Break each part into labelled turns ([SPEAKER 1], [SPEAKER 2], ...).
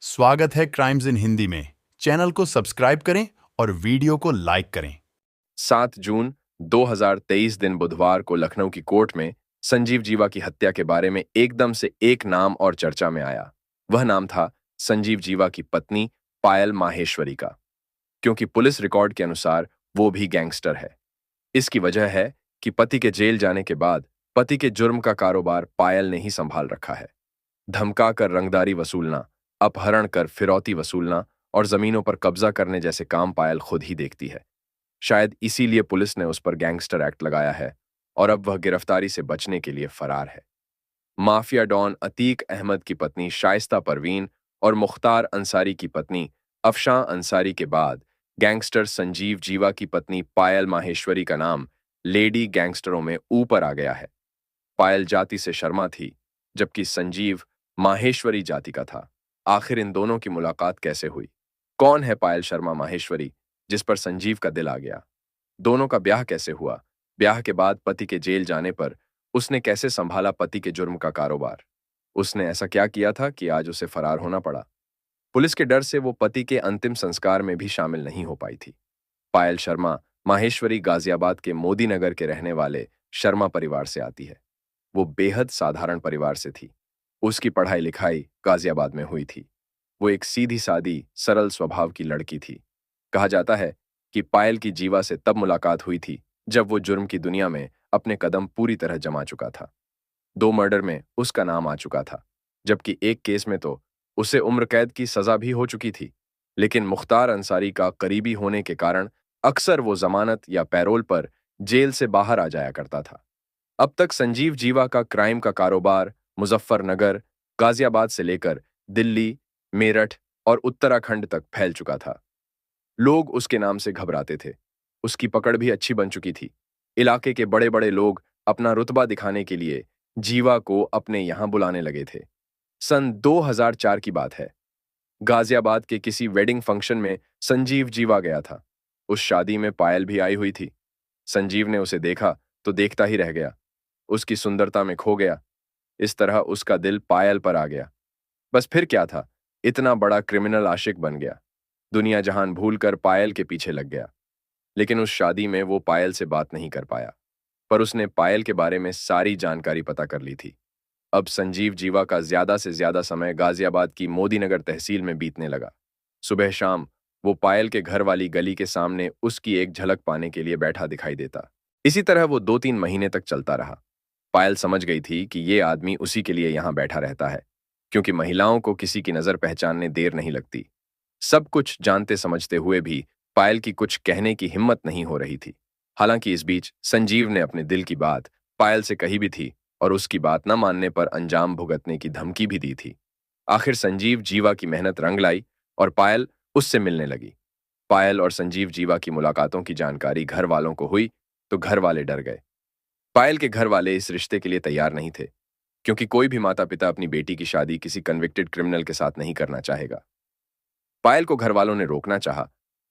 [SPEAKER 1] स्वागत है क्राइम्स इन हिंदी में। चैनल को सब्सक्राइब करें और वीडियो को लाइक करें।
[SPEAKER 2] 7 जून 2023 दिन बुधवार को लखनऊ की कोर्ट में संजीव जीवा की हत्या के बारे में एकदम से एक नाम और चर्चा में आया। वह नाम था संजीव जीवा की पत्नी पायल माहेश्वरी का, क्योंकि पुलिस रिकॉर्ड के अनुसार वो भी गैंगस्टर है। इसकी वजह है कि पति के जेल जाने के बाद पति के जुर्म का कारोबार पायल ने ही संभाल रखा है। धमका कर रंगदारी वसूलना, अपहरण कर फिरौती वसूलना और जमीनों पर कब्जा करने जैसे काम पायल खुद ही देखती है। शायद इसीलिए पुलिस ने उस पर गैंगस्टर एक्ट लगाया है और अब वह गिरफ्तारी से बचने के लिए फरार है। माफिया डॉन अतीक अहमद की पत्नी शाइस्ता परवीन और मुख्तार अंसारी की पत्नी अफशां अंसारी के बाद गैंगस्टर संजीव जीवा की पत्नी पायल माहेश्वरी का नाम लेडी गैंगस्टरों में ऊपर आ गया है। पायल जाति से शर्मा थी, जबकि संजीव माहेश्वरी जाति का था। आखिर इन दोनों की मुलाकात कैसे हुई? कौन है पायल शर्मा माहेश्वरी जिस पर संजीव का दिल आ गया? दोनों का ब्याह कैसे हुआ? ब्याह के बाद पति के जेल जाने पर उसने कैसे संभाला पति के जुर्म का कारोबार? उसने ऐसा क्या किया था कि आज उसे फरार होना पड़ा? पुलिस के डर से वो पति के अंतिम संस्कार में भी शामिल नहीं हो पाई थी। पायल शर्मा माहेश्वरी गाजियाबाद के मोदी नगर के रहने वाले शर्मा परिवार से आती है। वो बेहद साधारण परिवार से थी। उसकी पढ़ाई लिखाई गाजियाबाद में हुई थी। वो एक सीधी सादी सरल स्वभाव की लड़की थी। कहा जाता है कि पायल की जीवा से तब मुलाकात हुई थी जब वो जुर्म की दुनिया में अपने कदम पूरी तरह जमा चुका था। 2 मर्डर में उसका नाम आ चुका था, जबकि एक केस में तो उसे उम्र कैद की सजा भी हो चुकी थी। लेकिन मुख्तार अंसारी का करीबी होने के कारण अक्सर वो जमानत या पैरोल पर जेल से बाहर आ जाया करता था। अब तक संजीव जीवा का क्राइम का कारोबार मुजफ्फरनगर, गाजियाबाद से लेकर दिल्ली, मेरठ और उत्तराखंड तक फैल चुका था। लोग उसके नाम से घबराते थे। उसकी पकड़ भी अच्छी बन चुकी थी। इलाके के बड़े बड़े लोग अपना रुतबा दिखाने के लिए जीवा को अपने यहां बुलाने लगे थे। सन 2004 की बात है। गाजियाबाद के किसी वेडिंग फंक्शन में संजीव जीवा गया था। उस शादी में पायल भी आई हुई थी। संजीव ने उसे देखा तो देखता ही रह गया। उसकी सुंदरता में खो गया। इस तरह उसका दिल पायल पर आ गया। बस फिर क्या था, इतना बड़ा क्रिमिनल आशिक बन गया। दुनिया जहान भूलकर पायल के पीछे लग गया। लेकिन उस शादी में वो पायल से बात नहीं कर पाया, पर उसने पायल के बारे में सारी जानकारी पता कर ली थी। अब संजीव जीवा का ज्यादा से ज्यादा समय गाजियाबाद की मोदीनगर तहसील में बीतने लगा। सुबह शाम वो पायल के घर वाली गली के सामने उसकी एक झलक पाने के लिए बैठा दिखाई देता। इसी तरह वो 2-3 महीने तक चलता रहा। पायल समझ गई थी कि ये आदमी उसी के लिए यहां बैठा रहता है, क्योंकि महिलाओं को किसी की नजर पहचानने देर नहीं लगती। सब कुछ जानते समझते हुए भी पायल की कुछ कहने की हिम्मत नहीं हो रही थी। हालांकि इस बीच संजीव ने अपने दिल की बात पायल से कही भी थी और उसकी बात न मानने पर अंजाम भुगतने की धमकी भी दी थी। आखिर संजीव जीवा की मेहनत रंग लाई और पायल उससे मिलने लगी। पायल और संजीव जीवा की मुलाकातों की जानकारी घर वालों को हुई तो घर वाले डर गए। पायल के घर वाले इस रिश्ते के लिए तैयार नहीं थे, क्योंकि कोई भी माता पिता अपनी बेटी की शादी किसी कन्विक्टेड क्रिमिनल के साथ नहीं करना चाहेगा। पायल को घर वालों ने रोकना चाहा,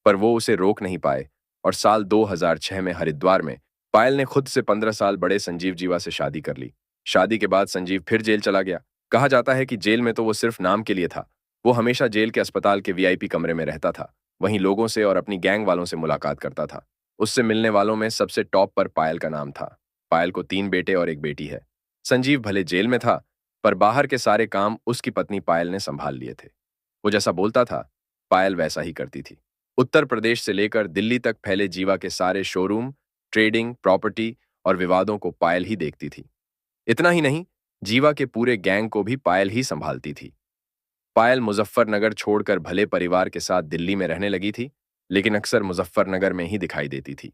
[SPEAKER 2] पर वो उसे रोक नहीं पाए और साल 2006 में हरिद्वार में पायल ने खुद से 15 साल बड़े संजीव जीवा से शादी कर ली। शादी के बाद संजीव फिर जेल चला गया। कहा जाता है कि जेल में तो वो सिर्फ नाम के लिए था। वो हमेशा जेल के अस्पताल के वीआईपी कमरे में रहता था। वहीं लोगों से और अपनी गैंग वालों से मुलाकात करता था। उससे मिलने वालों में सबसे टॉप पर पायल का नाम था। पायल को 3 बेटे और एक बेटी है। संजीव भले जेल में था, पर बाहर के सारे काम उसकी पत्नी पायल ने संभाल लिए थे। वो जैसा बोलता था, पायल वैसा ही करती थी। उत्तर प्रदेश से लेकर दिल्ली तक फैले जीवा के सारे शोरूम, ट्रेडिंग, प्रॉपर्टी और विवादों को पायल ही देखती थी। इतना ही नहीं, जीवा के पूरे गैंग को भी पायल ही संभालती थी। पायल मुजफ्फरनगर छोड़कर भले परिवार के साथ दिल्ली में रहने लगी थी, लेकिन अक्सर मुजफ्फरनगर में ही दिखाई देती थी।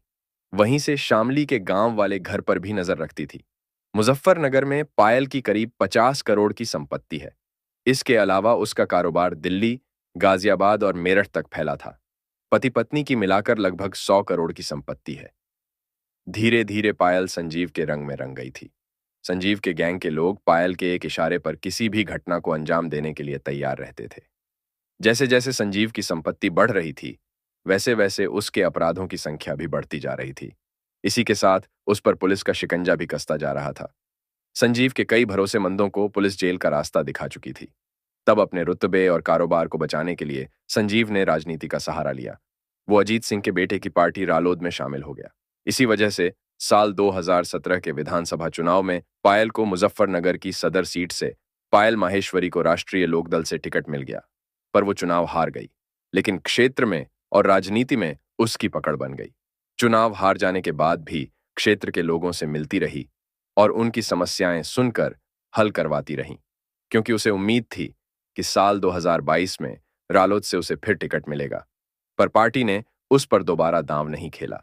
[SPEAKER 2] वहीं से शामली के गांव वाले घर पर भी नजर रखती थी। मुजफ्फरनगर में पायल की करीब 50 करोड़ की संपत्ति है। इसके अलावा उसका कारोबार दिल्ली, गाजियाबाद और मेरठ तक फैला था। पति पत्नी की मिलाकर लगभग 100 करोड़ की संपत्ति है। धीरे धीरे पायल संजीव के रंग में रंग गई थी। संजीव के गैंग के लोग पायल के एक इशारे पर किसी भी घटना को अंजाम देने के लिए तैयार रहते थे। जैसे जैसे संजीव की संपत्ति बढ़ रही थी, वैसे वैसे उसके अपराधों की संख्या भी बढ़ती जा रही थी। इसी के साथ उस पर पुलिस का शिकंजा भी कसता जा रहा था। संजीव के कई भरोसेमंदों को पुलिस जेल का रास्ता दिखा चुकी थी। तब अपने रुतबे और कारोबार को बचाने के लिए संजीव ने राजनीति का सहारा लिया। वो अजीत सिंह के बेटे की पार्टी रालोद में शामिल हो गया। इसी वजह से साल 2017 के विधानसभा चुनाव में पायल को मुजफ्फरनगर की सदर सीट से पायल माहेश्वरी को राष्ट्रीय लोकदल से टिकट मिल गया, पर वो चुनाव हार गई। लेकिन क्षेत्र में और राजनीति में उसकी पकड़ बन गई। चुनाव हार जाने के बाद भी क्षेत्र के लोगों से मिलती रही और उनकी समस्याएं सुनकर हल करवाती रही, क्योंकि उसे उम्मीद थी कि साल 2022 में रालोद से उसे फिर टिकट मिलेगा। पर पार्टी ने उस पर दोबारा दांव नहीं खेला।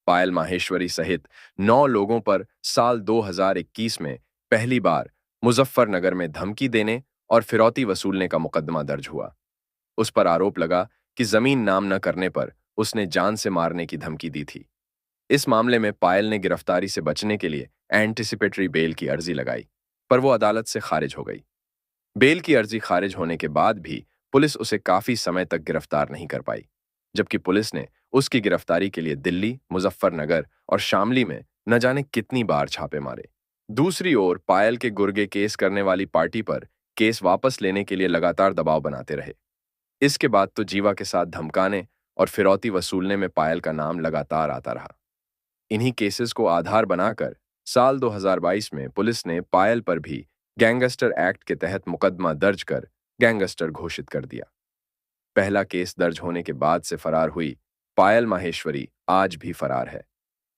[SPEAKER 2] पायल माहेश्वरी सहित 9 लोगों पर साल 2021 में पहली बार मुजफ्फरनगर में धमकी देने और फिरौती वसूलने का मुकदमा दर्ज हुआ। उस पर आरोप लगा कि जमीन नाम न करने पर उसने जान से मारने की धमकी दी थी। इस मामले में पायल ने गिरफ्तारी से बचने के लिए एंटिसिपेटरी बेल की अर्जी लगाई, पर वो अदालत से खारिज हो गई। बेल की अर्जी खारिज होने के बाद भी पुलिस उसे काफी समय तक गिरफ्तार नहीं कर पाई, जबकि पुलिस ने उसकी गिरफ्तारी के लिए दिल्ली, मुजफ्फरनगर और शामली में न जाने कितनी बार छापे मारे। दूसरी ओर पायल के गुर्गे केस करने वाली पार्टी पर केस वापस लेने के लिए लगातार दबाव बनाते रहे। इसके बाद तो जीवा के साथ धमकाने और फिरौती वसूलने में पायल का नाम लगातार आता रहा। इन्हीं केसेस को आधार बनाकर साल 2022 में पुलिस ने पायल पर भी गैंगस्टर एक्ट के तहत मुकदमा दर्ज कर गैंगस्टर घोषित कर दिया। पहला केस दर्ज होने के बाद से फरार हुई पायल माहेश्वरी आज भी फरार है।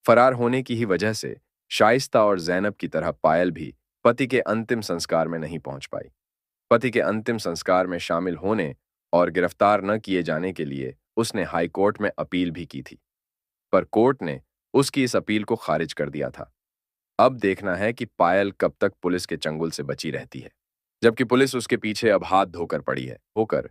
[SPEAKER 2] फरार होने की ही वजह से शाइस्ता और जैनब की तरह पायल भी पति के अंतिम संस्कार में नहीं पहुंच पाई। पति के अंतिम संस्कार में शामिल होने और गिरफ्तार न किए जाने के लिए उसने हाई कोर्ट में अपील भी की थी, पर कोर्ट ने उसकी इस अपील को खारिज कर दिया था। अब देखना है कि पायल कब तक पुलिस के चंगुल से बची रहती है, जबकि पुलिस उसके पीछे अब हाथ धोकर पड़ी है होकर